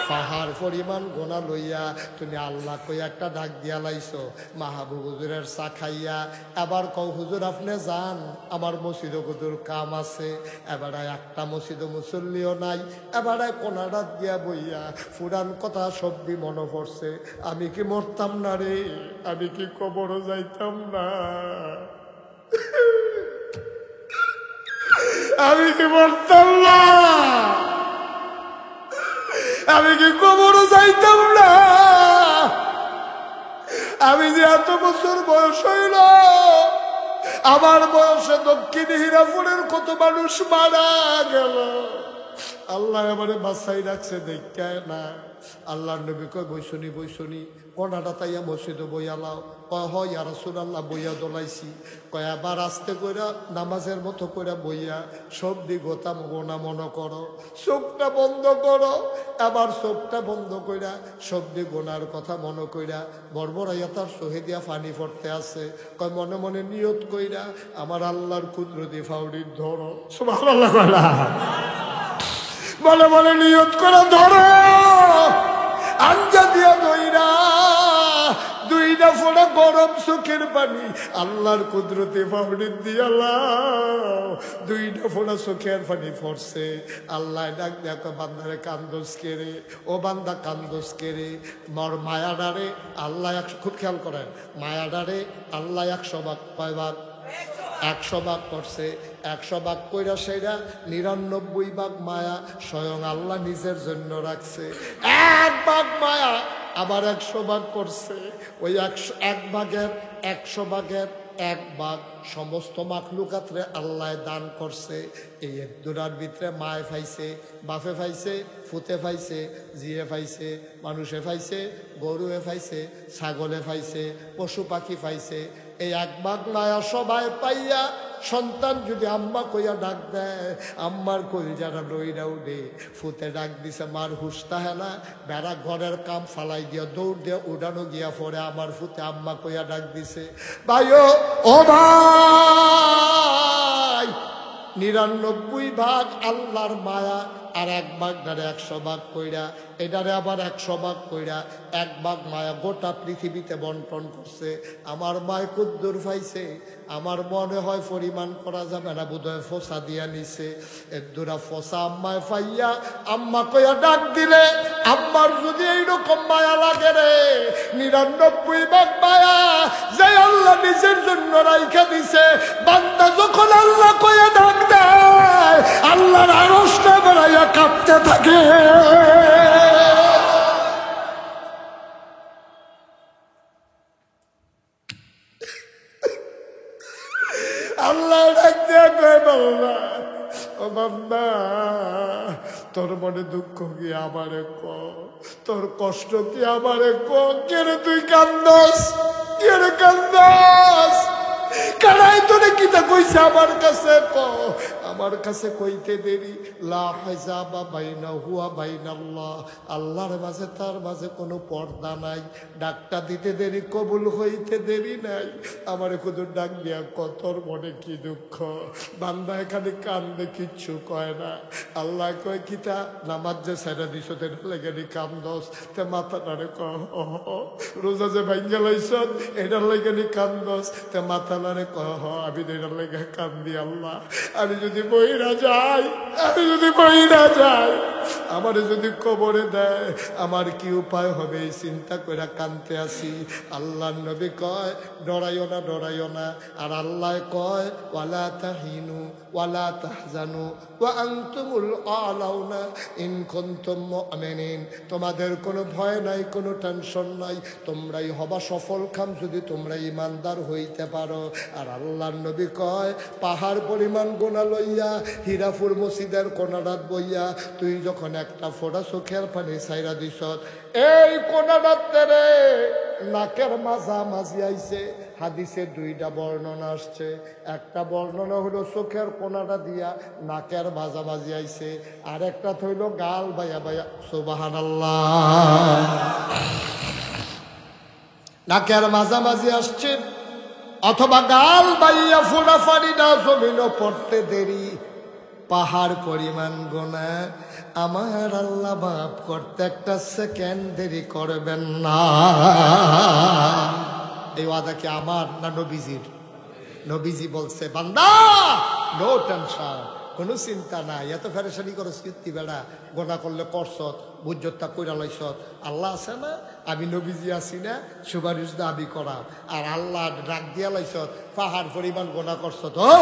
পাহাড় পরিমাণ গোনা লইয়া তুমি আল্লাহ কই একটা ডাক দিয়া লাইছো মাহবুব হুজুরের চা খাইয়া। এবার কও হুজুর আপনি যান, আমার মসজিদ হুজুর কাম আছে। এবারে একটা মসজিদ মুসল্লিও নাই। এবারে কোনাটা দিয়া বইয়া ফুরান কথা সবই মনে পড়ছে। আমি কি মরতাম না রে, আমি কি কবরও যাইতাম না, আমি কি মরতাম না, আমি কি কবরও যাইতাম না। আমি যে এত বছর বয়স হইল, আমার বয়সে দক্ষিণ হীরাপুরের কত মানুষ মারা গেল। আল্লাহ আমারে বাঁচাই রাখছে দেখায় না। আল্লাহর নবী কয় বৈশনি বৈশনি কোনাটা তাইয়া মসজিদে বইয়া লাও। কয় হয় ইয়া রাসূলুল্লাহ বইয়া দোলাইছি। কয় আবার আস্তে কইরা নামাজের মতো কইরা বইয়া সব দিক গোতাম গোনা মনে করো, চোখটা বন্ধ করো। আবার চোখটা বন্ধ কইরা সব দিক গোনার কথা মনে কইরা বর্বরাইয়া তার চোহে দিয়া পানি পড়তে আছে। কয় মনে মনে নিয়ত কইরা আমার আল্লাহর কুদরতি ফাউড়ির ধরো। সুবহানাল্লাহ বলে বলে নিয়ত করে ধরো। আঞ্জা দিয়া দইরা দুইটা ফোঁটা গরম চোখের পানি আল্লাহর কুদরতে ফাউড়ির দিয়া লাও। দুইটা ফোঁটা চোখের পানি পড়ছে। আল্লাহ ডাক দেখো বান্দারে কান্দোস কেরে, ও বান্দা কান্দোস কেরে। মর মায়াডারে আল্লাহ খুব খেয়াল করেন, মায়াডারে আল্লাহ 100 ভাগ কয় ভাগ? 100 ভাগ করছে। 100 ভাগ কইরা সেরা 99 ভাগ মায়া স্বয়ং আল্লাহ নিজের জন্য রাখছে। 1 ভাগ মায়া আবার 100 ভাগ করছে। ওই 1 ভাগের 100 ভাগের 1 ভাগ সমস্ত মাখলুকাতরে আল্লাহ দান করছে। এই দুটার ভিতরে মায়ে পাইছে, বাপে পাইছে, ফুতে পাইছে, জিয়ে পাইছে, মানুষে পাইছে, গরুয়ে পাইছে, ছাগলে পাইছে, পশু পাখি পাইছে। এই 1 ভাগ মায়া সবাই পাইয়া সন্তান যদি আম্মা কইয়া ডাক দেয়, আম্মার কলিজাটা লইরা উঠে। ফুতে ডাক দিছে মার হুশ তাহে না, বেড়া ঘরের কাম ফালাই দিয়া দৌড় দিয়া উড়ানো গিয়া পড়ে আমার ফুতে আম্মা কইয়া ডাক দিছে ভাইও ও ভাই। 99 ভাগ আল্লাহর মায়া আর 1 ভাগ ডারে 100 ভাগ কইরা, এটারে আবার 100 ভাগ কইরা 1 ভাগ মায়া গোটা পৃথিবীতে বন্টন করছে। আমার মায় কুদ্দুর পাইছে, আমার মনে হয় পরিমাণ করা যাবে না, বোধহয় ফোসা দিয়া নিছে। দুরা ফোসা আম্মায় পাইয়া আম্মা কইয়া ডাক দিলে আম্মার যদি এইরকম মায়া লাগে রে, 99 ভাগ মায়া যে আল্লাহ নিজের জন্য রাইখা দিছে। বান্দা যখন আল্লাহ কইয়া ডাক দেয় আল্লাহর আরশটা বেড়াইয়া কাঁপতে থাকে। আল্লাহ ডাক দিয়া কয় বান্দা, ও বান্দা তোর মনে দুঃখ কি আমারে ক, তোর কষ্ট কি আমারে ক। কেরে তুই কান্দস, কেরে কান্দস, কারাই তোরে কিতা কইছে আমার কাছে ক। আমার কাছে কইতে দেরি লা হিজাবা বাইনাহু ওয়া বাইনাল্লাহ, আল্লাহর মাঝে তার মাঝে কোনো পর্দা নাই। ডাকটা দিতে দেরি, কবুল হইতে দেরি নাই। আমারে কুদুর ডাক দিয়া কতর মনে কি দুঃখ। বান্দা এখানে কান্দে কিচ্ছু কয় না। আল্লাহ কয় কিতা নামাজ যে ছেড়ে দিছ তেটা লেগে কান্দস, তে মাথা নারে কহ রোজা যে ভাঙ্গা লাইছ এটার লেগে কান্দস, তে মাথা নারে কহ আমি এটার লেগে কান্দি। আল্লাহ আমি যদি বইরা যাই, আমি যদি বইরা যাই, আমারে যদি কবরে দেয় আমার কি উপায় হবে এই চিন্তা করে কানতে আসি। আল্লাহ নবী কয় ডরাইও না, ডরাইও না। আর আল্লাহ কয় ওয়ালা তাহিনু ওয়ালা তাহজানু ওয়া আনতুমুল আলাউনা ইন কুনতুম মুমিনিন। তোমাদের কোনো ভয় নাই, কোনো টেনশন নাই, তোমরাই হবা সফল কাম যদি তোমরা ইমানদার হইতে পারো। আর আল্লাহর নবী কয় পাহাড় পরিমাণ গোনা লইয়া হীরাপুর মসজিদের কোনারাত বইয়া তুই যখন একটা ফোঁটা চোখের পানি ছাইরা দিস, এই কোনারাতে রে নাকের মাঝামাঝি আইছে। হাদিসে 2টা বর্ণনা আসছে। একটা বর্ণনা হলো চোখের কোনাটা দিয়া নাকের মাঝামাঝি আইছে, আর একটা হইল গাল বাইয়া বাইয়া। সুবহানাল্লাহ, নাকের মাঝামাঝি আসছে অথবা গাল বাইয়া ফোঁটা পানি না জমিনও পড়তে দেরি। পাহাড় পরিমাণ গোনা আমার আল্লাহ মাফ করতে একটা সেকেন্ড দেরি করবেন না। এই ওয়াদা কি আমার না নবীজির? নবীজি বলছে, বান্দা নো টেনশন, কোনো চিন্তা নাই, এত ফেরেশানি করছ কীর্তি বেড়া, গোনা করলে করছত, বুঝ্যতা কইরা লইছত, আল্লাহ আছে না, আমি নবীজি আছি না, সুপারিশ দাবি করা, আর আল্লাহ ডাক দিয়া লাইছত, পাহাড় পরিমাণ গোনা করছত, ও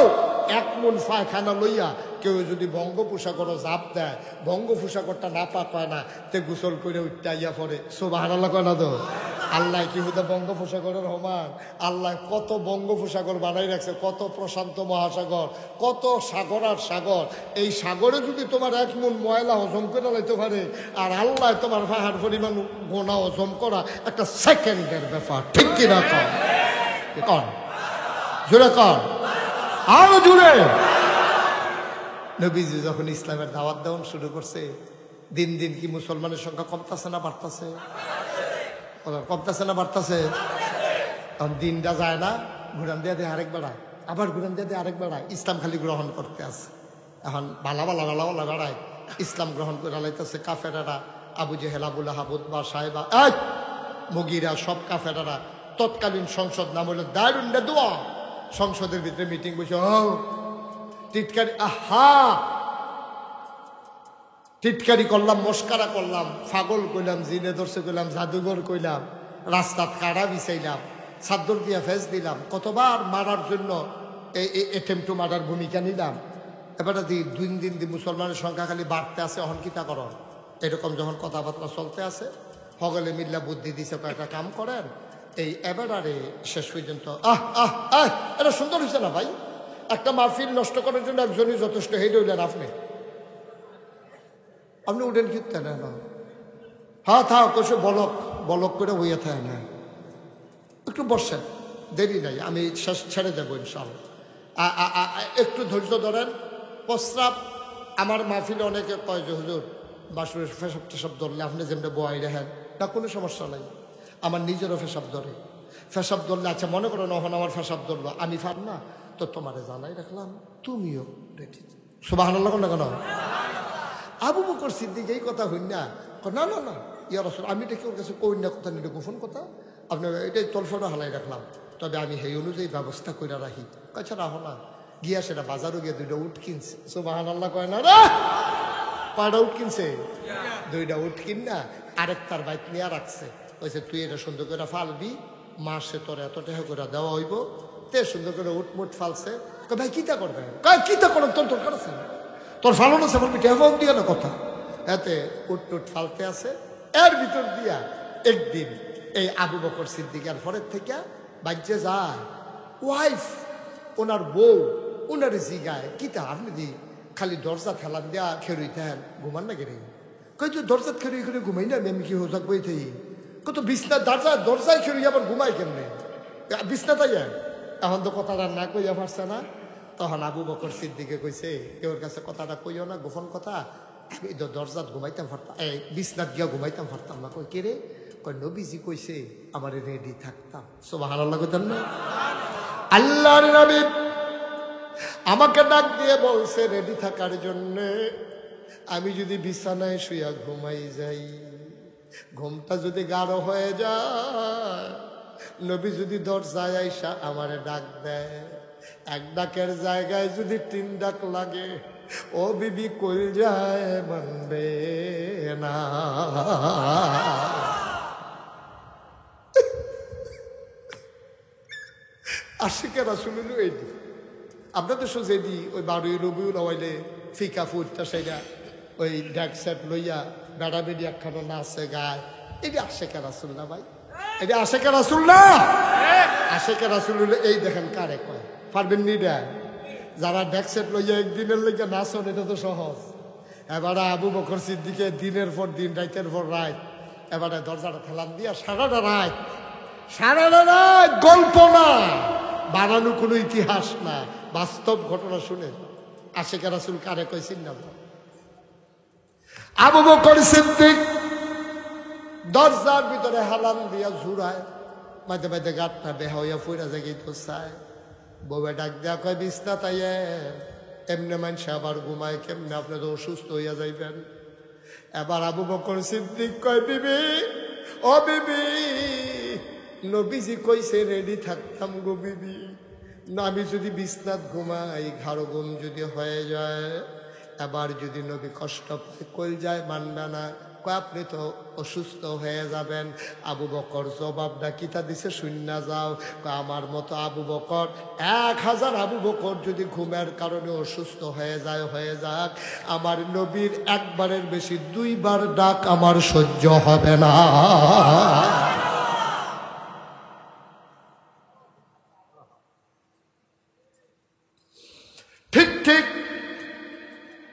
এক মন পায়খানা লইয়া কেউ যদি বঙ্গোপসাগরও জাপ দেয়, বঙ্গোপসাগরটা না পাক হয় না, তে গোসল করে উঠাইয়া পড়ে, সুবহানাল্লাহ কয় না তো? আল্লাহ কি হুদা বঙ্গোপসাগরের সমান? আল্লাহ কত বঙ্গোপসাগর বানাই রাখছে, কত প্রশান্ত মহাসাগর, কত সাগর আর সাগর। এই সাগরে যদি তোমার এক মন ময়লা হজম করে লাইতে পারে, আর আল্লাহ তোমার পাহাড় পরিমাণ গোনা হজম করা একটা সেকেন্ডের ব্যাপার, ঠিক কিনা কন? কন জুড়ে কন, আরো জুড়ে। নবীজি যখন ইসলামের দাওয়াত দেওয়ান শুরু করছে, দিন দিন কি মুসলমানের সংখ্যা কমতাছে না বাড়তাছে? কমতাছে না বাড়তাছে? তখন দিনটা যায় না, ঘুরান দিয়ে দেয় আরেক বেড়ায়, আবার ঘুরান দিয়ে দেয় আরেক বেড়ায়, ইসলাম খালি গ্রহণ করতে আছে। এখন ভালা ভালা ভালা ভালা বেড়ায় ইসলাম গ্রহণ করে লাইতেছে কাফেরারা, আবু জেহেল, আবু লাহাব, উতবা, সাহেবা, মুগিরা, সব কাফেরারা। তৎকালীন সংসদ নাম হলো দারুন দোয়া। সংসদের ভিতরে মিটিং বসে, টিটকারি, টিটকারি করলাম, মস্কারা করলাম, পাগল কইলাম, জিনে ধরছে কইলাম, জাদুঘর কইলাম, রাস্তাত কাড়া বিছাইলাম, চাদর দিয়া ফেস দিলাম, কতবার মারার জন্য এই অ্যাটেম্প টু মারার ভূমিকা নিলাম। এবারে দিন দিন মুসলমানের সংখ্যা খালি বাড়তে আছে, অহংকিতা করন। এরকম যখন কথাবার্তা চলতে আছে, হগলে মিল্লা বুদ্ধি দিছে, কয়েকটা কাম করেন, এই এবারে শেষ পর্যন্ত এটা সুন্দর হয়েছে না ভাই? একটা মাহফিল নষ্ট করার জন্য একজনই যথেষ্ট, হেড হইলেন আপনি, আপনি উঠেন কিনতে না, হ্যাঁ থাক কষে বলক বলক করে বইয়া থাকে না, একটু বসেন, দেরি নাই, আমি শেষ ছেড়ে দেবো ইনশাআল্লাহ। একটু ধৈর্য ধরেন। প্রস্রাব আমার মাহফিলে অনেকে কয় যে হুজুর বাসুরের ফেসাব টেসাব ধরলে আপনি যেমনি বয়াই রাখেন না, কোনো সমস্যা নাই, আমার নিজেরও ফেসাব ধরে। ফেসাব ধরলে আচ্ছা মনে করো নহন আমার ফেসাব ধরলো, আমি ফার না, তো তোমারে জানাই রাখলাম, তুমিও রেডি। সুবহানাল্লাহ না কেন? আবু বকর সিদ্দিক এই কথা হইন না, না না না ইয়া রাসূল, আমি এটা কি ওর কাছে কই না, কথা নিলে গোপন কথা, আপনার এটাই তলফটা হালাই রাখলাম, তবে আমি সেই অনুযায়ী ব্যবস্থা করে রাখি। আচ্ছা রাখো না, গিয়া সেটা বাজারও গিয়ে 2টা উট কিনছে। সুবহানাল্লাহ কয় না রে? কয়টা উট কিনছে? 2টা উট কিন না আরেক তার বাইক নিয়ে রাখছে, কইছে তুই এটা সুন্দর করে ফালবি, মাসে তোর এত টাকা করে দেওয়া হইব, তে সুন্দর করে উট মুট ফালছে। ভাই কিতা করবে? কিতা করেন তোর দরকার আছে, তোর ফালানো আছে বলবি টেফন দিয়ে না কথা, এতে উট টুট ফালতে আছে। এর ভিতর দিয়া একদিন এই আবু বকর সিদ্দিকের পরের থেকে বাজ্যে যায়, ওয়াইফ ওনার বউ ওনার জিগায়, কিতা আপনি দি খালি দরজা ঠেলান দেয়া খেরুইতেন, ঘুমান না কেড়ে? কই তুই দরজা খেরুই করে ঘুমাই না, আমি কি হোক বই থাকি, কত বিছনা দরজায় খেরুই আবার ঘুমাই কেমনে, বিছনা তাই। এখন তো কথাটা না কইয়া পারছে না, তখন আবু বকর সিদ্দিকে কইছে, কেউর কাছে কথাটা কইও না, গোপন কথা, আমি তো দরজাত ঘুমাইতাম পারতাম, এই বিছনাত গিয়া ঘুমাইতাম পারতাম না। কই কে রে? কই নবীজি কইছে আমার রেডি থাকতাম। সুবহানাল্লাহ কইতেন না? আল্লাহর নবী আমাকে ডাক দিয়ে বলছে রেডি থাকার জন্য। আমি যদি বিছানায় শুয়া ঘুমাই যাই, ঘুমটা যদি গাঢ় হয়ে যায়, নবী যদি দরজায় আইসা আমারে ডাক দেয়, এক ডাকের জায়গায় যদি 3 ডাক লাগে, ও বিবি কই যায় মানবে না। আশিকে রাসূল হলো এইটি। আপনাদের সোজে দি ওই 12ই রবিউল আওয়ালে ফিকা ফুটটা সেইটা ওই ড্যাক সেট লইয়া বেড়া বেড়ি একখানো নাচে গায়, এটি আশিকে রাসূল না ভাই? এটি আশিকে রাসূল না? আশিকে রাসূল হলো এই দেখেন কারে কয়, পারবেন নি? যারা ড্যাক সেট লইয়া একদিনের লইয়া নাচন, এটা তো সহজ। এবারে আবু বকর সিদ্দিকে দিনের পর দিন, রাইতের পর রাত, এবারে দরজাটা ঠেলান দিয়া সারাটা রাত গল্প না, বানানো কোনো ইতিহাস না, বাস্তব ঘটনা শুনে আশিকে রাসূল কারে কইছেন না? আবু বকর সিদ্দিক দরজার ভিতরে হালান দিয়া ঝুরায়, মাঝে মাঝে গাঁটটা বেহা হইয়া ফুইরা জায়গায় তো চায়। বউয়ে ডাক দেয়া কয় বিছনা তাইয়ে, এমনি মানুষ আবার ঘুমায় কেমনে, আপনি তো অসুস্থ হইয়া যাইবেন। এবার আবু বকর সিদ্দিক কয়, বিবি ও বিবি, নবীজি কইছে রেডি থাকতাম গো বিবি, না আমি যদি বিছনাত ঘুমাই ঘাড় ঘুম যদি হয়ে যায়, এবার যদি নবী কষ্ট পায় কইল যায় মানবে না, কয় আপনি তো অসুস্থ হয়ে যাবেন। আবু বকর জবাবটা কিতা দিছে শুননা যাও, কয় আমার মতো আবু বকর 1000 আবু বকর যদি ঘুমের কারণে অসুস্থ হয়ে যায় হয়ে যাক, আমার নবীর একবারের বেশি 2 বার ডাক আমার সহ্য হবে না। ঠিক ঠিক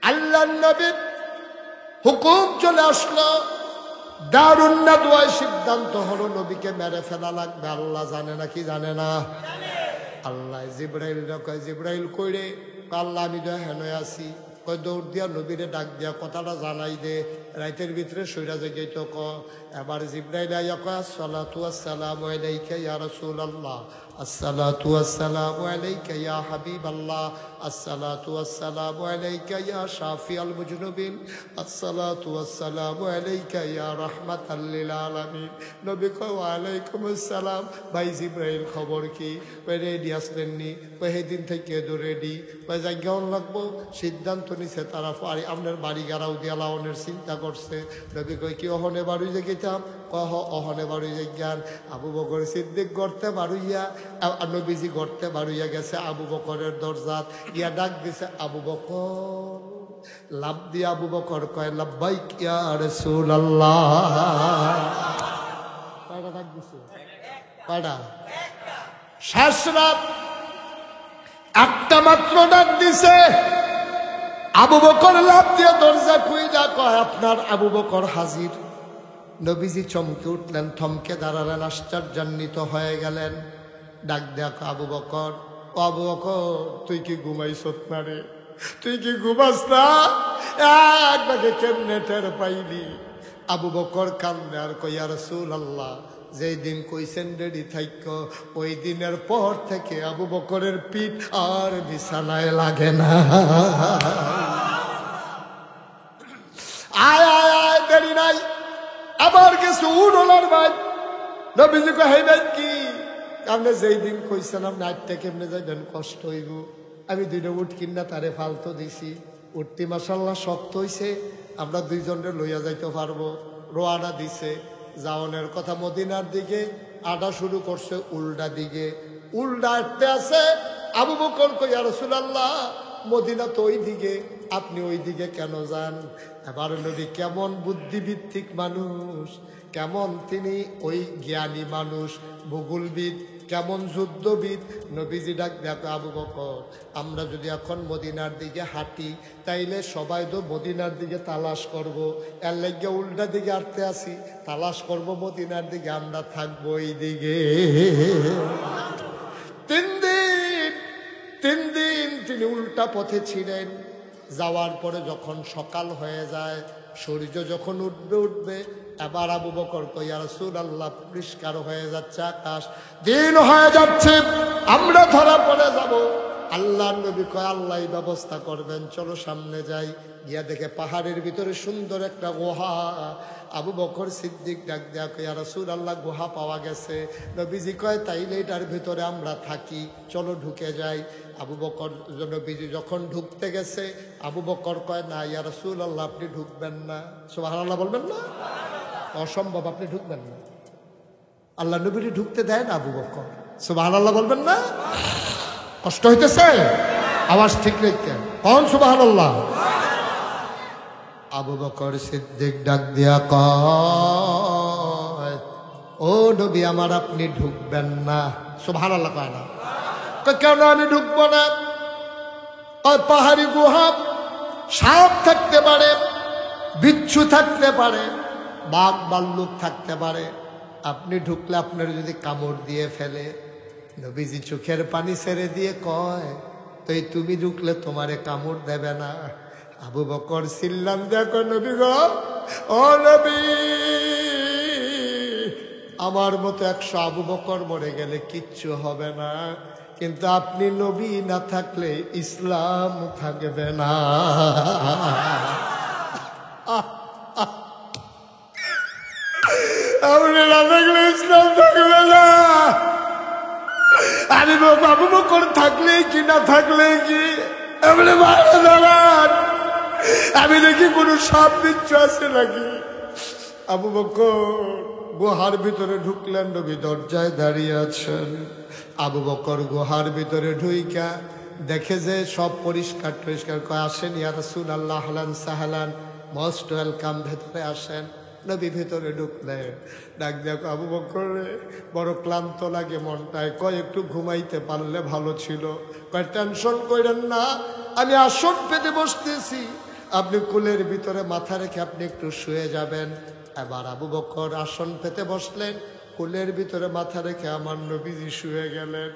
আল্লাহর নবীর হুকুম চলে আসলো, দারুন নাদওয়ায় সিদ্ধান্ত হলো নবীকে মেরে ফেলা লাগবে। আল্লাহ জানে না কি জানে না? আল্লাহ জিব্রাইল কয়, জিব্রাইল কইরে, আল্লাহ আমি তো হেন আছি, কয় দৌড় দিয়া নবীরে ডাক দিয়া কথাটা জানাই দে, রাইতের ভিতরে সইরা জেগেই তো ক। এবার জিব্রাইল আইয়া কয়, আসসালাতু আসসালামু আলাইকা ইয়া রাসূলুল্লাহ, আসসালাতু আসসালামু আলাইকা ইয়া হাবিবাল্লাহ, আসসালাতু আসসালামু আলাইকা ইয়া শাফিআল মুজনুবিন, আসসালাতু আসসালামু আলাইকা ইয়া রাহমাতাল লিল আলামিন। নবী কয়, ওয়া আলাইকুম আসসালাম। ভাই জিব্রাইল খবর কি? কয় রেডি আসলেন নি? কয় সেদিন থেকে তো রেডি। কয় জায়গাও লাগবো, সিদ্ধান্ত নিছে তারা আপনার বাড়ি গাড়াও দিয়া লাউনের চিন্তা করছে। নবী কয় কি অহনে বাড়ি যে গেতাম? কহ অহনে বাড়ি যে জ্ঞান। আবু বকর সিদ্দিক গড়তে বাড়ুইয়া, নবীজি গড়তে বাড়ুইয়া গেছে আবু বকরের দরজাত, ইয়া ডাক দিছে আবু বকর। লাভ দিয়ে আবু বকর কয়, লাব্বাইক ইয়া রাসূলুল্লাহ। কয়টা ডাক দিছে? কয়টা? শেষ রাত একটা মাত্র ডাক দিছে। আবু বকর লাভ দিয়ে দরজা খুইলা কয়, আপনার আবু বকর হাজির। নবীজি চমকে উঠলেন, থমকে দাঁড়ালেন, আশ্চর্যান্বিত হয়ে গেলেন। ডাক দেখ আবু বকর, ও আবু বকর তুই কি ঘুমাইছত না রে? তুই কি ঘুমাস না? একবারে কেমনে টের পাইলি? আবু বকর কান্দে আর কই, ইয়া রাসূলুল্লাহ, যেই দিন কইছেন রেডি থাইক, ওই দিনের পর থেকে আবু বকরের পিঠ আর বিছানায় লাগে না। আয় আয় আয়, দেরি নাই, আবার কিছু উড়লার ভাই। নবীজি কয়, হে ভাই কি আপনি যেই দিন কইছেন আপনি আটটা কেমনে যাইবেন, কষ্ট হইব। আমি 2টা উঠ কিনা তারে ফালতো দিছি, উঠতি মাশাল্লাহ শক্ত হইছে, আমরা 2 জনের লইয়া যাইতে পারবো। রোয়ানা দিছে যাওনের কথা মদিনার দিকে, আডা শুরু করছে উল্টা দিকে, উল্টা আটতে আছে। আবু বকর কই, ইয়া রাসূলুল্লাহ, মদিনা তো ওই দিকে, আপনি ওই দিকে কেন যান? এবার নবী কেমন বুদ্ধিভিত্তিক মানুষ, কেমন তিনি ওই জ্ঞানী মানুষ, ভূগোলবিদ, কেমন যুদ্ধবিদ। নবীজি ডাক দেখো, আবু বকর, আমরা যদি এখন মদিনার দিকে হাঁটি তাইলে সবাই তো মদিনার দিকে তালাশ করব, এর লাগিয়ে উল্টা দিকে হাঁটতে আসি, তালাশ করব মদিনার দিকে, আমরা থাকবো এই দিকে। 3 দিন তিনি উল্টা পথে ছিলেন। যাওয়ার পরে যখন সকাল হয়ে যায়, সূর্য যখন উঠবে, এবার আবু বকর কই, ইয়া রাসূলুল্লাহ, পরিষ্কার হয়ে যাচ্ছে আকাশ, দিন হয়ে যাচ্ছে, আমরা ধরা পড়ে যাব। আল্লাহর নবী কয়, আল্লাহই ব্যবস্থা করবেন, চলো সামনে যাই। গিয়া দেখে পাহাড়ের ভিতরে সুন্দর একটা গুহা। আবু বকর সিদ্দিক ডাক দেয়া কয়, ইয়া রাসূলুল্লাহ, গুহা পাওয়া গেছে। নবীজি কয়, তাইলে এটার ভিতরে আমরা থাকি, চলো ঢুকে যাই। আবু বকর, নবীজি যখন ঢুকতে গেছে, আবু বকর কয়, না ইয়া রাসূলুল্লাহ, আপনি ঢুকবেন না। সুবহানাল্লাহ বলবেন না? অসম্ভব, আপনি ঢুকবেন না। আল্লাহ নবীরে ঢুকতে দেয় না আবু বকর। সুবহানাল্লাহ বলবেন না? কষ্ট হইতেছে? আওয়াজ ঠিক রাখতেন, কোন সুবহানাল্লাহ? আবু বকর সিদ্দিক ডাক দিয়া কয়, ও নবী আমার, আপনি ঢুকবেন না। সুবহানাল্লাহ কয় না? কেন আমি ঢুকবো না? পাহাড়ি গুহা, সাপ থাকতে পারে, বিচ্ছু থাকতে পারে, বাঘ ভাল্লুক থাকতে পারে, আপনি ঢুকলে আপনার যদি কামড় দিয়ে ফেলে। নবীজি চোখের পানি ছেড়ে দিয়ে কয়, তো তুমি ঢুকলে তোমারে কামড় দেবে না? আবু বকর চিল্লাম দেখো, নবী গো, ও নবী, আমার মতো 100 আবু বকর মরে গেলে কিচ্ছু হবে না, কিন্তু আপনি নবী না থাকলে ইসলাম থাকবে না। আপনি না থাকলে ইসলাম থাকবে না। আমি আবু বকর থাকলে কি না থাকলে কি আপনি ভালো জানান। আমি দেখি কোনো সাপ বিচ্ছু আছে নাকি। আবু বকর গুহার ভিতরে ঢুকলেন, নবী দরজায় দাঁড়িয়ে আছেন। আবু বকর গুহার ভিতরে ঢুইকা দেখে যে সব পরিষ্কার টরিষ্কার করে আসেন। ইয়া রাসূলুল্লাহ আহলান সাহলান, মোস্ট ওয়েলকাম, ভেতরে আসেন। নবী ভেতরে ঢুকলেন, ডাক দেখো আবু বকর রে, বড় ক্লান্ত লাগে মনটায়, কয় একটু ঘুমাইতে পারলে ভালো ছিল। কয় টেনশন করেন না, আমি আসন পেতে বসতেছি, আপনি কুলের ভিতরে মাথা রেখে আপনি একটু শুয়ে যাবেন। এবার আবু বকর আসন পেতে বসলেন, কুলের ভিতরে মাথা রেখে আমার নবীজি শুয়ে গেলেন।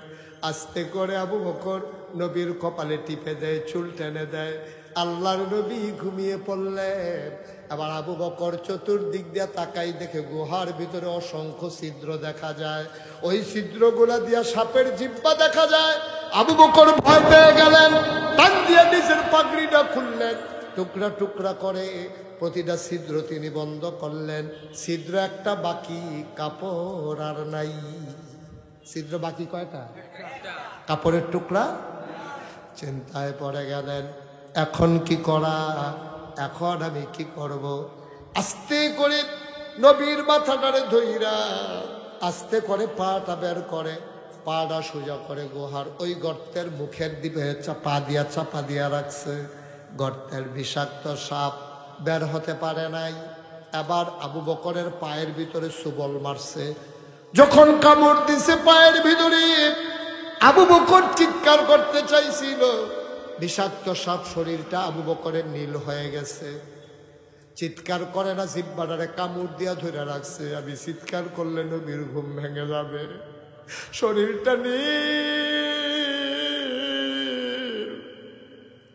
আস্তে করে আবু বকর নবীর কপালে টিপে দেয়, চুল টেনে দেয়। আল্লাহর নবী ঘুমিয়ে পড়লেন। আবার আবু বকর চতুর্দিক দিয়ে তাকাই, দেখে গুহার ভিতরে অসংখ্য ছিদ্র দেখা যায়। ওই ছিদ্রগুলা দিয়া সাপের জিহ্বা দেখা যায়। আবু বকর ভয় পেয়ে গেলেন, টান দিয়ে নিজের পাগড়িটা খুললেন, টুকরা টুকরা করে প্রতিটা ছিদ্র তিনি বন্ধ করলেন। ছিদ্র একটা বাকি, কাপড় আর নাই। ছিদ্র বাকি কয়টা? কাপড়ের টুকরা। চিন্তায় পড়ে গেলেন, এখন কি করা, এখন আমি কি করব। আস্তে করে নবীর মাথাটারে ধইরা আস্তে করে পাটা বের করে, পাটা সোজা করে গুহার ওই গর্তের মুখের দিকে চাপা দিয়া রাখছে। গর্তের বিষাক্ত সাপ বের হতে পারে নাই। এবার আবু বকরের পায়ের ভিতরে সুবল মারছে। যখন কামড় দিছে পায়ের ভিতরে, আবু বকর চিৎকার করতে চাইছিল। বিষাক্ত সাপ শরীরটা আবু বকরের নীল হয়ে গেছে। চিৎকার করে না, জিহ্বাটারে কামড় দিয়া ধরে রাখছে। আমি চিৎকার করলে নবীর ঘুম ভেঙে যাবে। শরীরটা নীল,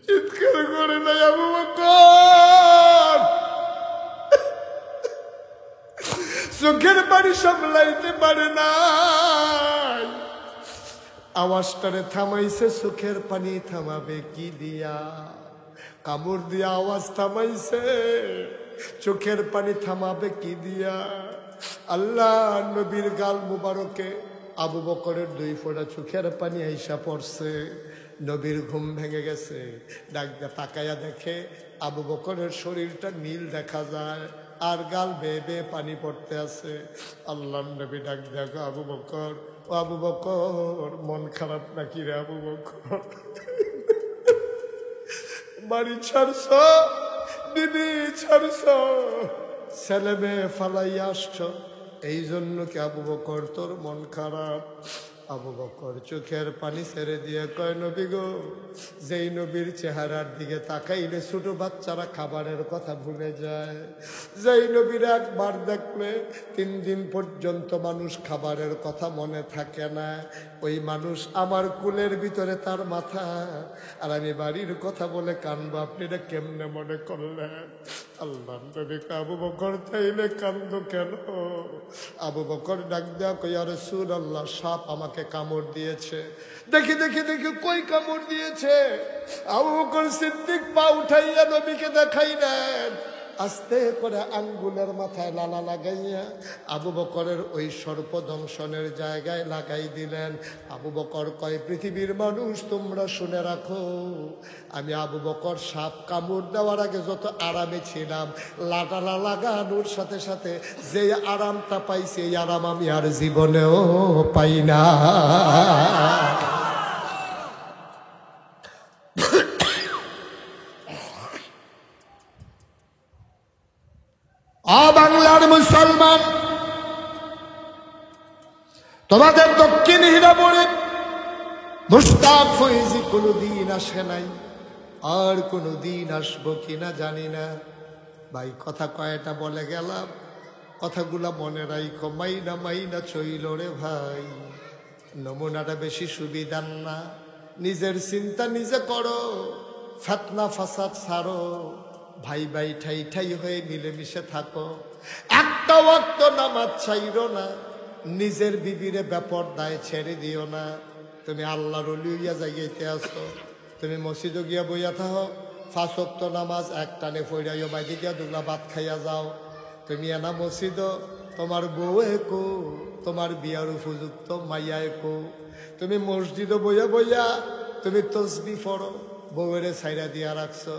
চিৎকার করে নাই আবু বকর। চোখের পানি সামলাইতে পারে না, আওয়াজটারে থামাইছে। চোখের পানি থামাবে কি দিয়া? কামড় দিয়া আওয়াজ থামাইছে, চোখের পানি থামাবে কি দিয়া? আল্লাহ নবীর গাল মুবারকে আবু বকরের 2 ফোঁটা চোখের পানি আইসা পড়ছে। নবীর ঘুম ভেঙে গেছে। ডাক দিয়া তাকাইয়া দেখে আবু বকরের শরীরটা নীল দেখা যায়, আর গাল বেয়ে বেয়ে পানি পড়তে আছে। আল্লাহ নবী ডাক দেখো আবু বকর, ও আবু বকর, মন খারাপ নাকি রে আবু বকর? বাড়ি ছাড়ছ, বিবি ছাড়ছ, ছেলে মেয়ে ফালাই আসছ, এই জন্য কি আবু বকর তোর মন খারাপ? আবু বকর চোখের পানি ছেড়ে দিয়ে কয়, নবী গো, যেই নবীর চেহারার দিকে তাকাইলে ছোট বাচ্চারা খাবারের কথা ভুলে যায়, যেই নবীর একবার দেখলে 3 দিন পর্যন্ত মানুষ খাবারের কথা মনে থাকে না, ওই মানুষ আমার কুলের ভিতরে তার মাথা, আর আমি বাড়ির কথা বলে কানবো, আপনি এটা কেমনে মনে করলেন? আল্লাহ নবী আবু বকর তাইলে কান্দ কেন? আবু বকর ডাক দেয়া কই, ইয়া রাসূলুল্লাহ, সাপ আমাকে কামড় দিয়েছে। দেখি দেখি দেখি কই কামড় দিয়েছে? আবু বকর সিদ্দিক পা উঠাইয়া নবীকে দেখাইলেন। আস্তে করে আঙ্গুলের মাথায় লালা লাগাইয়া আবু বকরের ওই সর্পদংশনের জায়গায় লাগাই দিলেন। আবু বকর কয়, পৃথিবীর মানুষ তোমরা শুনে রাখো, আমি আবু বকর সাপ কামড় দেওয়ার আগে যত আরামে ছিলাম, লাটালা লাগানোর সাথে সাথে যে আরামটা পাইছি, এই আরাম আমি আর জীবনেও পাই না। বাংলার মুসলমান, তোমাদের দক্ষিণ হীরাপুরে মুশতাক ফৈজি কোনদিন আসে নাই, আর কোনদিন আসবো কিনা জানি না। ভাই কথা কয়টা বলে গেলাম, কথাগুলা মনে রাইখো। মাইনা মাইনা চইল রে ভাই, নমুনাটা বেশি সুবিধার না। নিজের চিন্তা নিজে করো, ফিতনা ফাসাদ ছাড়ো, ভাই ভাই ঠাই ঠাই হয়ে মিলেমিশে থাকো। একটা ওয়াক্ত নামাজ ছাইরো না, নিজের বিবিরে বেপরদায় ছেড়ে দিও না। তুমি আল্লাহর ওলি হইয়া জায়গাতে আসো, তুমি মসজিদে গিয়া বইয়া থাকো, 5 ওয়াক্ত নামাজ এক টানে ফইরাইও, বাইরে গিয়া দুগলা ভাত খাইয়া যাও। তুমি এনা মসজিদ তোমার বউ কো, তোমার বিয়ার উপযুক্ত মাইয়ায় কো। তুমি মসজিদে বইয়া বইয়া তুমি তসবি পড়ো, বউয়েরে ছাইরা দিয়া রাখছো।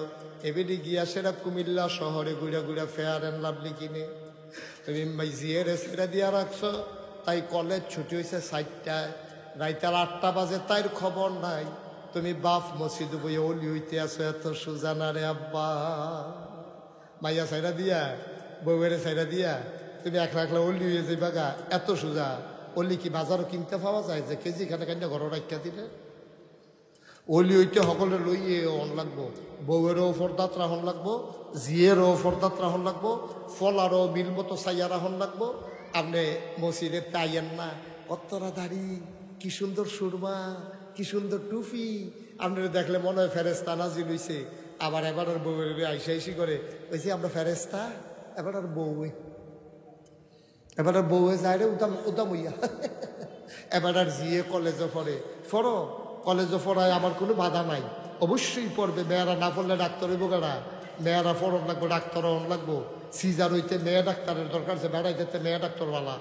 এবেডি গিয়া সেরা কুমিল্লা শহরে ঘুরা ঘুরা ফেয়ার অ্যান্ড লাভলি কিনে তুমি জিয়েরে ছাইরা দিয়া রাখছো। তাই কলেজ ছুটি হয়েছে 4টায়, রাইতার 8টা বাজে, তাই খবর নাই। তুমি বাপ মসজিদ বইয়া অলি হইতে আসো, এত সুজানা রে আব্বা। মাইয়া ছাইরা দিয়া, বউয়েরে ছাইরা দিয়া তুমি একলা একলা অলি হয়ে যাইবা গা, এত সোজা। অলি কি বাজারও কিনতে পাওয়া যায় যে কেজি খানে কান্না ঘর রাখা দিলে? অলি হইতে সকলে লইয়ে হন লাগবো, বউয়েরও ফরদাত রাহন লাগবো, জিয়েরও ফরদাত রাহন লাগবো, ফলারও বিল মতো চাইয়া রাহন লাগবো। আপনি মসজিদে তাইয়েন না, কতরা দাড়ি, কি সুন্দর সুরমা, কি সুন্দর টুপি। আপনারা দেখলে মনে হয় ফেরেস্তা নাজিল হইছে। আবার এবার আর বউয়ের আইসা আইসি করে ওই যে আমরা ফেরেস্তা, এবার আর বউয়ে, এবার আর বউয়ে যায় রে উদাম উদাম হইয়া। এবার আর জিয়ে কলেজে পড়ে, ফড়ো কলেজে পড়ায় আমার কোনো বাধা নাই, অবশ্যই পড়বে। মেয়েরা না পড়লে ডাক্তার হইব কেনা? মেয়েরা পড়ন লাগবো, ডাক্তার হন লাগবো। সিজার হইতে মেয়ে ডাক্তারের দরকার আছে, বেড়াই যেতে মেয়ে ডাক্তারওয়ালা,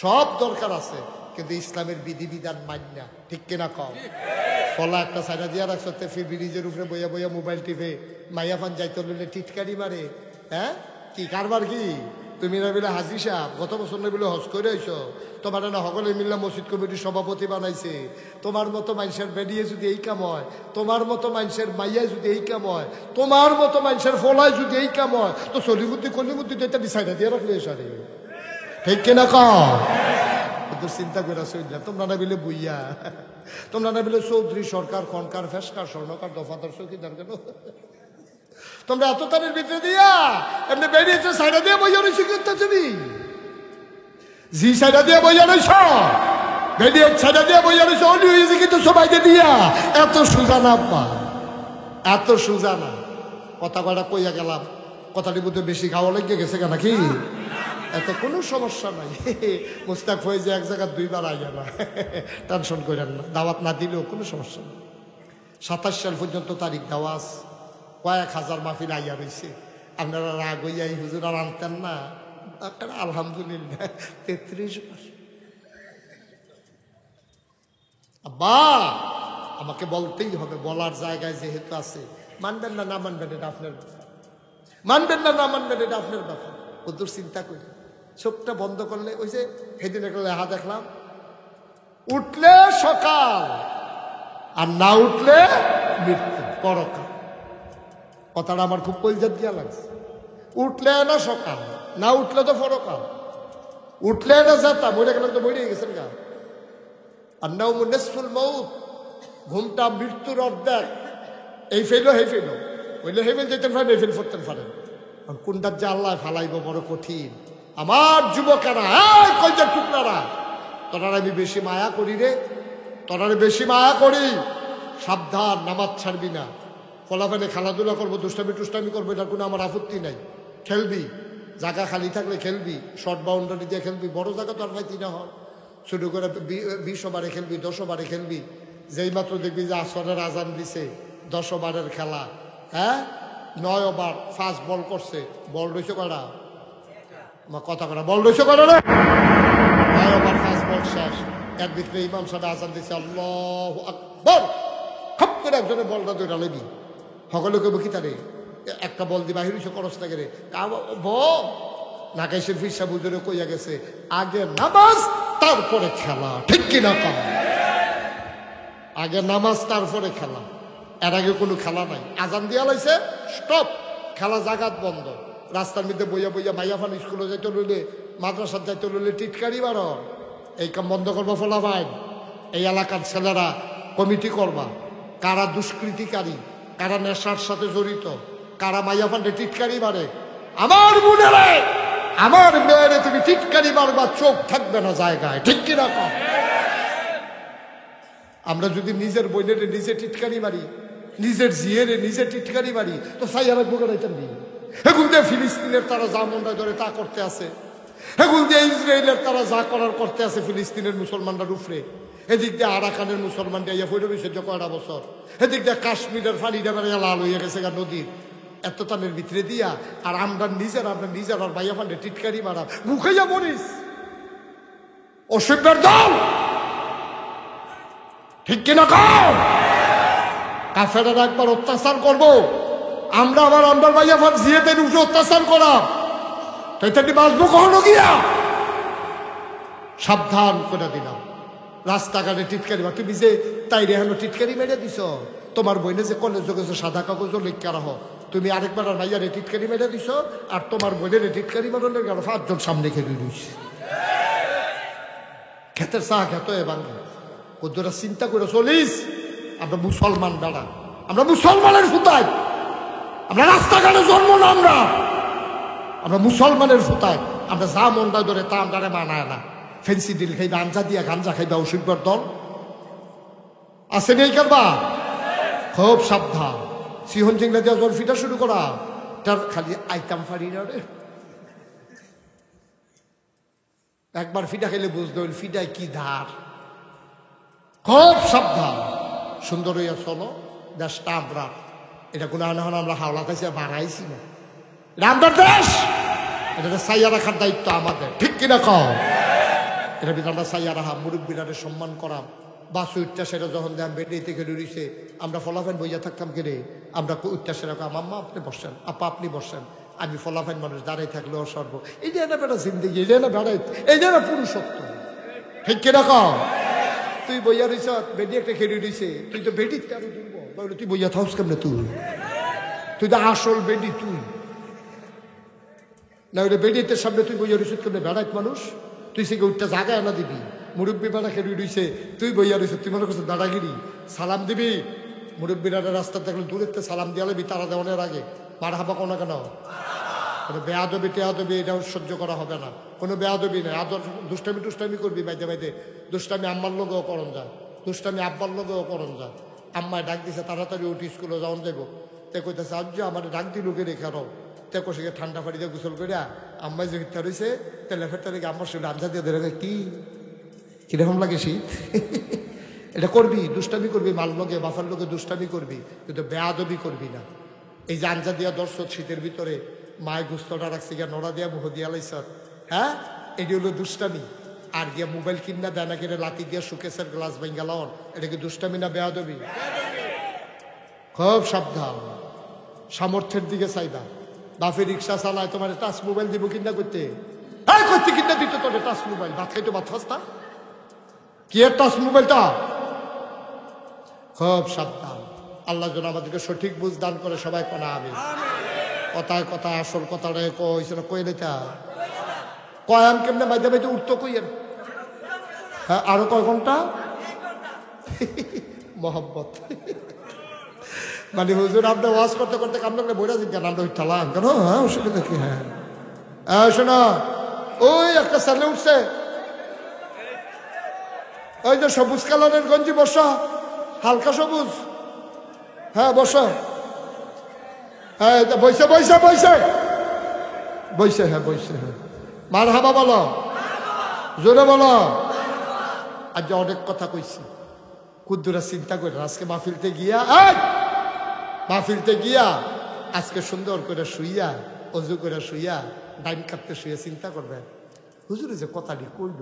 সব দরকার আছে। কিন্তু ইসলামের বিধিবিধান মান্য না, ঠিক কিনা কম? ফলা একটা সাইডা দিয়া রাখছো, ফির ব্রিজের উপরে বইয়া বইয়া মোবাইল টিপে মাইয়া ফান যাইতে হলে টিটকারি মারে। হ্যাঁ, কি কারবার কি? তুমি না বলে হাজি সাহেব গত বছর না বলে হজ করে আইছো, তোমার না সকলে মিল্লা মসজিদ কমিটির সভাপতি বানাইছে। তোমার মতো মানুষের বেরিয়ে যদি এই কাম হয়, তোমার মতো মানুষের মাইয়া যদি এই কাম হয়, তোমার মতো মানুষের ফলায় যদি এই কাম হয়, তো সলিমুদ্দি কলিমুদ্দি তো এটা বিছাইটা দিয়ে রাখলে সারি, ঠিক কিনা কম? চিন্তা করে চললাম। তোমরা না বলে বইয়া, তোমরা না বলে চৌধুরী সরকার, খনকার, ফেসকার, স্বর্ণকার, দফাদার, চৌকিদার, কেন তোমরা এত তারের ভিতরে দিয়া এমনি বেরিয়েছে সাইডা দিয়ে বইয়া রয়েছে? কিন্তু তুমি জি সাইডা দিয়ে বইয়া রয়েছ, বেরিয়ে সাইডা দিয়ে বইয়া রয়েছে, অলি হয়েছে কিন্তু সবাইকে দিয়া। এত সুজা না আব্বা, এত সুজা না। কথা কটা কইয়া গেলাম, কথাটির মধ্যে বেশি খাওয়া লেগে গেছে কেন কি? এত কোনো সমস্যা নাই। মুস্তাক ফয়েজ এক জায়গায় 2বার আইয়া না, টেনশন করেন না। দাওয়াত না দিলেও কোনো সমস্যা নেই। 27 সাল পর্যন্ত তারিখ দেওয়াস, কয়েক হাজার মাহফিল আইয়া রয়েছে। আপনারা রাগ হইয়া এই হুজুর আর আনতেন না? আপনারা আলহামদুলিল্লাহ 33 মাস। আব্বা আমাকে বলতেই হবে, বলার জায়গায় যেহেতু আছে। মানবেন না, না মানবেন এটা আপনার ব্যাপার, মানবেন না, না মানবেন এটা আপনার ব্যাপার। ওদের চিন্তা করি চোখটা বন্ধ করলে, ওই যে সেদিন একটা লেখা দেখলাম, উঠলে সকাল আর না উঠলে মৃত্যু, পরকাল। কথাটা আমার খুব কলজাত দিয়া লাগছে। উঠলে না সকাল, না উঠলে তো পরকাল। উঠলে না যেতা, মরে গেলেন তো মরে গেছেন গা। আর নাও নিসফুল মউত, ঘুমটা মৃত্যুর অর্ধেক। এই ফেলো হে ফেলো, ওইলে হে ফেল যেতেন পারেন, এই ফেল করতেন পারেন। কোনটার যে আল্লাহ ফালাইব বড় কঠিন। আমার যুবকেরা, কলজার টুকরারা, তোরা আমি বেশি মায়া করি রে, তোরা বেশি মায়া করি। সাবধান, নামাজ ছাড়বি না। ফলাফলে খেলাধুলা করবো, দুষ্টামি টুষ্টামি করবো, এটার কোনো আমার আপত্তি নাই। খেলবি, জায়গা খালি থাকলে খেলবি, শর্ট বাউন্ডারি দিয়ে খেলবি। বড় জায়গা তো আর পাইতি না হয়, শুরু করে 20 ওভারে খেলবি, 10 ওভারে খেলবি। যেই মাত্র দেখবি যে আসরের আজান দিছে, 10 ওভারের খেলা। হ্যাঁ, 9 ওভার, ফার্স্ট বল করছে, বল রয়েছে কটা? আমার কথা কটা বল রয়েছে কটা রে? 9 ওভার, ফার্স্ট বল শেষ। এর ভিতরে ইমাম সাহেব আজান দিছে, আল্লাহু আকবার। খপ করে একজনের বলটা দৌড়া লেবি, সকলে কেবো কি তারে একটা বল দি বাহির হইছে করস না গেলে নাকাইশের ফিরসা বুঝরে কইয়া গেছে, আগে নামাজ তারপরে খেলা, ঠিক কিনা কম? আগে নামাজ তারপরে খেলা, এর আগে কোনো খেলা নাই। আজান দিয়া লাইছে, স্টপ, খেলা জাগাত বন্ধ। রাস্তার মধ্যে বইয়া বইয়া মাইয়া ফান স্কুলে যাইতে লইলে, মাদ্রাসার যাইতে লইলে টিটকারি বার, এই কাম বন্ধ করবো। ফলা ভাই, এই এলাকার ছেলেরা কমিটি করবা, কারা দুষ্কৃতিকারী, কারা নেশার সাথে জড়িত, কারা মাইয়া ফান্ডে টিটকারি মারে। আমার বোনেরা, আমার মেয়েরে তুমি টিটকারি মারবা, চোখ থাকবে না জায়গায়, ঠিক কিনা কম? আমরা যদি নিজের বোনের নিজে টিটকারি মারি, নিজের জিয়েরে নিজে টিটকারি মারি, তো সাইয়ারা গোগাইতেন নি। এখন দিয়ে ফিলিস্তিনের তারা যা মনটা ধরে তা করতে আছে, এখন দিয়ে ইসরায়েলের তারা যা করার করতে আছে ফিলিস্তিনের মুসলমানরা উপরে। এদিক দিয়ে আরাকানের মুসলমান দিয়ে ফইরে রয়েছে কয়টা বছর। এদিক দিয়ে কাশ্মীরের ফালিটা বেড়ে লাল হয়ে গেছে গা নদীর এত তানের ভিতরে দিয়া। আর আমরা নিজের আর ভাইয়া ফান্ডে টিটকারি মারা, মুখাইয়া মরিস। অসভ্যের দল, ঠিক কিনা কও? কাফেররা একবার অত্যাচার করবো, আমরা আবার আন্ডার ভাইয়া ফার জিয়েদের উঠে অত্যাচার করা, তাই বাঁচবো কখনো গিয়া? সাবধান করে দিলাম। রাস্তাঘাটে টিটকারি, তুমি যে তাই রেহানো টিটকারি মেরে দিছ, তোমার বইনে যে কলেজ গেছে সাদা কাগজ লিখা রাহ, তুমি আরেকবার আর ভাইয়ারে টিটকারি মেরে দিছ, আর তোমার বইনের টিটকারি মারনের গেল 5 জন সামনে খেলে দিয়েছে। খেতের চা খেত এ বাংলা ওরা চিন্তা করে চলিস। আমরা মুসলমান বেড়া, আমরা মুসলমানের ফুতায়, আমরা রাস্তাঘাটে জন্ম না, আমরা মুসলমানের ফুতায়, আমরা যা মনটা ধরে তা আমরা মানায় না। ফেন্সি ডিল খাইবা, আঞ্জা দিয়া গাঞ্জা খাইবা, অসভ্যর দল আছে নেই করবা। খুব সাবধান, সিহন চিংড়া দিয়া জল ফিটা শুরু করা, তার খালি আইতাম ফাড়ি না রে। একবার ফিটা খেলে বুঝতে হইল ফিটায় কি ধার। খুব সাবধান, সুন্দর হইয়া চলো, দেশটা আমরা, এটা গুণা না হন আমরা হাওলা খাইছি বাড়াইছি না, এটা আমাদের দেশ, এটা সাইয়া রাখার দায়িত্ব আমাদের, ঠিক কিনা কও? এটা ভিতরে আমরা সাইয়া রাখা, মুরব্বীরারে সম্মান করা, বাসু উচ্চাসেরা যখন দেন বেডে থেকে রুড়িছে, আমরা ফলাফেন বইয়া থাকতাম কেড়ে, আমরা উচ্চাসেরা আম্মা আপনি বসছেন, আপা আপনি বসছেন, আমি ফলাফেন মানুষ দাঁড়াই থাকলেও সর্ব, এই যে না বেটা জিন্দিগি, এই যে না বেড়াই, এই যে না পুরুষত্ব, ঠিক কিনা কও? তুই বইয়া রইছ, বেডি একটা খেড়ে রইছে, তুই তো বেডি আরো দুর্বল, তুই বইয়া থাকস কেমনে? তুই তো আসল বেডি, তুই না ওই বেডিতে সামনে তুই বইয়া রইছ কেমনে? বেড়াইত মানুষ, তুই সে উঠতে জায়গা এনা দিবি, মুরব্বী বেড়া খেড়ে রইছে, তুই বইয়া রইছ, তুই মনে করছিস দাদাগিরি, সালাম দিবি, মুরব্বীরা রাস্তা দেখলে দূরের সালাম দিয়া লবি, তারা দেওয়ানের আগে মার হাবা কোনো কেন? বেয়াদবি টেয়াদবি এটা সহ্য করা হবে না, কোনো বেয়াদবি নেই, আদর দুষ্টামি টুষ্টামি করবি বাইদে বাইদে, দুষ্টামি আম্মার লোকেও করণ যায়, দুষ্টামি আব্বার লোকেও করণ যায়। আম্মায় ডাক দিছে তাড়াতাড়ি উঠি স্কুলে যাওয়ান যাবো, তে কইতেছে আজ আমার ডাক দি লোকে রেখে রো, তে কষে ঠান্ডা পাড়িতে গোসল করিয়া আম্মাই যে ইত্যা রয়েছে তেলে ফেরটা রেখে আম্মার সঙ্গে রান্না দিয়ে ধরে কি কিরকম লাগে শীত। এটা করবি, দুষ্টামি করবি, মাল লোকে বাফার লোকে দুষ্টামি করবি, কিন্তু বেয়াদবি করবি না। এই যে আঞ্জা দিয়া দর্শক শীতের ভিতরে মায় গুস্তটা রাখছি গিয়া নড়া দিয়া মুহ দিয়া লাইছ, হ্যাঁ এটি হলো দুষ্টামি। আর গিয়া মোবাইল কিনা দেয় না কিনে লাতি দিয়া সুকেশের গ্লাস ভেঙ্গা লাওন, এটা কি দুষ্টামি না বেয়াদবি? খুব সাবধান, সামর্থ্যের দিকে চাইবা। বাপে রিক্সা চালায়, তোমার টাচ মোবাইল দিব কিনা করতে, করতে কিনা দিত তোর টাচ মোবাইল, ভাত খাইতো ভাত খাস না, কি এর টাচ মোবাইলটা? খুব সাবধান, আল্লাহ যেন আমাদেরকে সঠিক বুঝ দান করে, সবাই কোনা আমি কথায় কথায় আসল কথাটা কইছে না, কই লেখা কয়াম কেমনে বাইদে বাইদে উঠতো কইয়েন, হ্যাঁ আরো কয় ঘন্টা মহব্বত। মানে হুজুর আপনি ওয়াজ করতে করতে কামড়ে বইরা জিজ্ঞান আমরা উঠালাম কেন? হ্যাঁ অসুবিধা কি? হ্যাঁ শোনো, ওই একটা ছেলে উঠছে, ওই যে সবুজ কালারের গঞ্জি, বসা হালকা সবুজ, হ্যাঁ বসো, হ্যাঁ বইছে বইছে বইছে বইছে, হ্যাঁ বইছে, হ্যাঁ মার হাবা বলো, জোরে বলো। আজ অনেক কথা কইছি, কুদ্দুরা চিন্তা করে আজকে মাহফিলতে গিয়া, মাহফিলতে গিয়া আজকে সুন্দর করে শুইয়া, অজু করে শুইয়া, ডাইন কাটতে শুয়ে চিন্তা করবেন, হুজুরে যে কথাটি কইল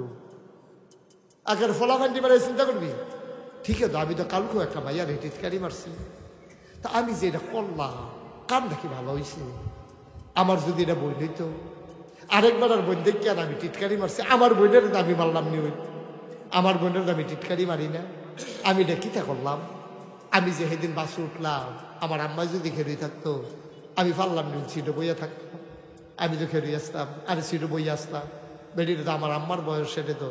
আগের ফলাফান দিবার চিন্তা করবি, ঠিক আছে আমি তো কালকেও একটা ভাইয়ার টিটকারি মারছি, তা আমি যে এটা করলাম কাম দেখি ভালো হয়েছে, আমার যদি এটা বই নিত, আরেকবার আর বোন দেখি আর আমি টিটকারি মারছি, আমার বোনের দামি মারলাম নি, আমার বোনের দামি টিটকারি মারি না, আমি এটা কিতা করলাম, আমি যে সেদিন বাসে উঠলাম, আমার আম্মা যদি খেয়ে থাকতো আমি পারলাম নি, সিটে বইয়া থাকতাম, আমি তো খেয়ে আসতাম, আরে সিটে বইয়া আসতাম, বেডিটা তো আমার আম্মার বয়স, সেটা তো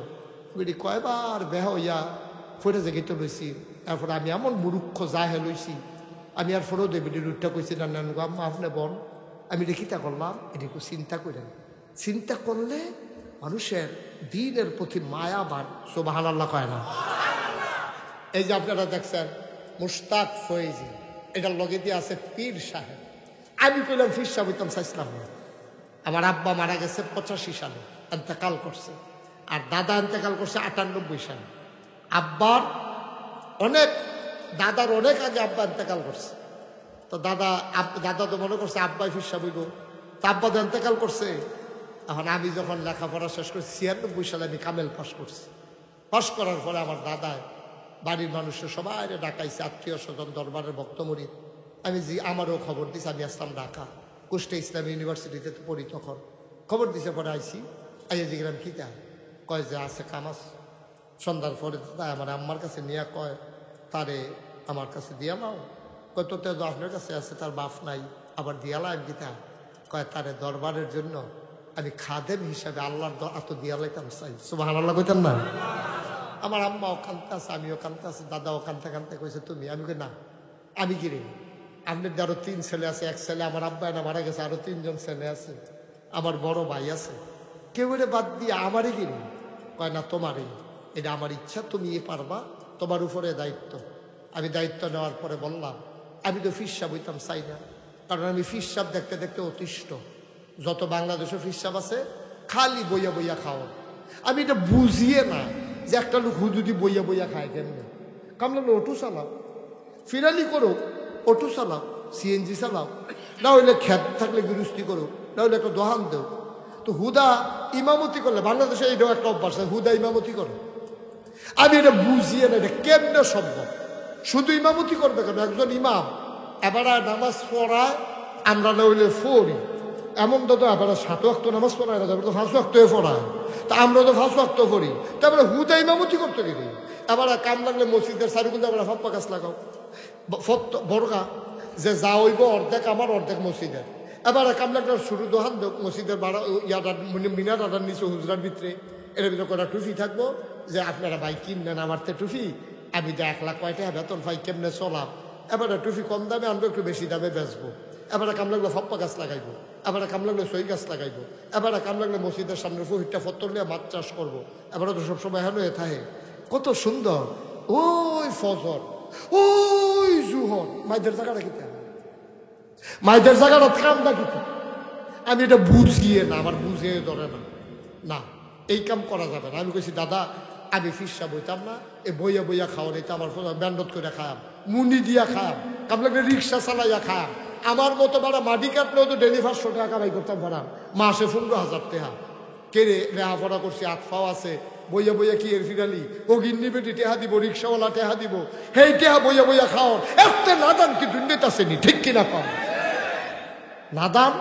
বেডি কয়বার বেহ হইয়া ফোরে জেগে তো লইছি, এরপরে আমি এমন মুরুক্ষ যাহে লইছি, আমি আর ফোরও দেয় বেডির উঠটা কইছি না আম্মা আপনি বন, আমি এটা কিতা করলাম, এটুকু চিন্তা করেন, চিন্তা করলে মানুষের দিনের প্রতি মায়া বাড়, সুবহানাল্লাহ কয় না? এই যে আপনারা দেখছেন মুশতাক ফয়েজি, এটার লগে দিয়ে আছে পীর সাহেব, আমি কইলাম পীর সাহেব হইতাম চাইছিলাম না, আমার আব্বা মারা গেছে 85 সালে, এতেকাল করছে, আর দাদা এতেকাল করছে 98 সালে, আব্বার অনেক, দাদার অনেক আগে আব্বা এতেকাল করছে, তো দাদা তো মনে করছে আব্বাই পীর সাহেব হইব, তা আব্বা তো এতেকাল করছে, এখন আমি যখন লেখাপড়া শেষ করছি 96 সালে আমি কামেল পাস করছি। পাস করার পরে আমার দাদায় বাড়ির মানুষের সবাই ডাকাইছে, আত্মীয় স্বজন দরবারের ভক্তমরি। আমি আমারও খবর দিছি, আমি আসলাম ঢাকা কুষ্টিয়া ইসলামী ইউনিভার্সিটিতে পড়ি। তখন খবর দিছে, পরে আইসি আইয়া জিগ্রাম কী তা কয় যে আছে কামাস। সন্ধ্যার পরে দাদা আমার আম্মার কাছে নিয়ে কয় তারে আমার কাছে দিয়া নাও। কয় তো আপনার কাছে আছে, তার বাপ নাই, আবার দিয়ালাম গীতা। কয় তারে দরবারের জন্য আমি খাদেম হিসাবে আল্লাহর এত দিয়ালাইতাম চাই। সুবহানাল্লাহ কইতাম না? আমার আম্মাও কানতে আছে, আমিও কানতে আছে, দাদাও কানতে কানতে কইছে তুমি। আমি কই না, আমি কি রে, আপনার আরো 3 ছেলে আছে, এক ছেলে আমার আব্বা না মারা গেছে, আরো 3 জন ছেলে আছে, আমার বড় ভাই আছে, কেউ এটা বাদ দিয়ে আমারই কি রে? কয় না তোমারই, এটা আমার ইচ্ছা, তুমি পারবা, তোমার উপরে দায়িত্ব। আমি দায়িত্ব নেওয়ার পরে বললাম আমি তো ফিরসাব হইতাম চাই না, কারণ আমি ফিরসাব দেখতে দেখতে অতিষ্ঠ। যত বাংলাদেশে ফিরসাব আছে খালি বইয়া বইয়া খাওয়া। আমি এটা বুঝিয়ে না যে একটা লোক হুজুদি বইয়া বইয়া খায় কেমনে। কামলা অটো চালাও, ফিরালি করো, অটো চালাও, সিএনজি চালাও, না হইলে খেত থাকলে গৃহস্থী করো, না হইলে একটা দোহান দেও। তো হুদা ইমামতি করলে বাংলাদেশে এটাও একটা অভ্যাস, হুদা ইমামতি করে। আমি এটা বুঝিয়ে না এটা কেমনে সম্ভব। শুধু ইমামতি করবে কেন? একজন ইমাম এবার নামাজ পড়ায়, আমরা না হইলে পড়ি। এমন তো এবার 7 ওয়াক্ত নামাজ পড়ায় না, তারপরে তো 5 ওয়াক্ত পড়ায়, তা আমরা তো 5 ওয়াক্ত পড়ি, তারপরে হুদা ইমামতি করতে গেলি। এবার কাম লাগলে মসজিদের চারিগুলো আবার ফাপ্পা গাছ লাগাও, বড়গা যে যা হইব অর্ধেক আমার অর্ধেক মসজিদের। এবার কাম লাগলে শুরু দোহান দেখ মসজিদের বাড়া ইয়াটার মিনার আটার নিচে হুজরার ভিতরে এর ভিতরে কটা টুফি থাকবো, যে আপনারা ভাই কিনবেন আমার তো টুফি, আমি তো 1 লাখ কয়টা বেতন ভাই কেমনে চলাম, এবারে টুফি কম দামে আনবো, একটু বেশি দামে বেচবো। এবারে কাম লাগলে ফপ্পা গাছ লাগাইবো, এবারে কাম লাগলে সই গাছ লাগাইবো, এবারে কাম লাগলে মসজিদের সামনে ফহিরটা ফত্তর নিয়ে মাছ চাষ করবো। এবারে তো সবসময় হেন হয়ে থাকে। কত সুন্দর ওই ফজর, ওই জুহর, মাইদের জায়গাটা কিতা, মাইদের জায়গাটা ঠান্ডা কিতা। আমি এটা বুঝিয়ে না, আমার বুঝিয়ে ধরে না, না এই কাম করা যাবে না। আমি কইছি দাদা আমি ফিরসা বইতাম না, এ বইয়া বইয়া খাওয়া নিতে আমার ব্যান্ডত করে খায়াম, মুনি দিয়া খায়াম, কাম লাগলে রিক্সা চালাইয়া খায়াম। আমার মতো বাড়া মাটি কাটলেও তো ডেলি 500 টাকা কামাই করতাম ভাড়া, মাসে 15,000 টাকা। কে রে লেহাপড়া করছি, আতফাও আছে, বইয়া বইয়া কি এর ফিরালি, ও গিন্নি বেটি টেহা দিব, রিক্সাওয়ালা টেহা দিব, হেই টেহা বইয়া বইয়া খাওয়ার এত নাদান কি দুর্নীতি আসেনি, ঠিক কিনা কম নাদান।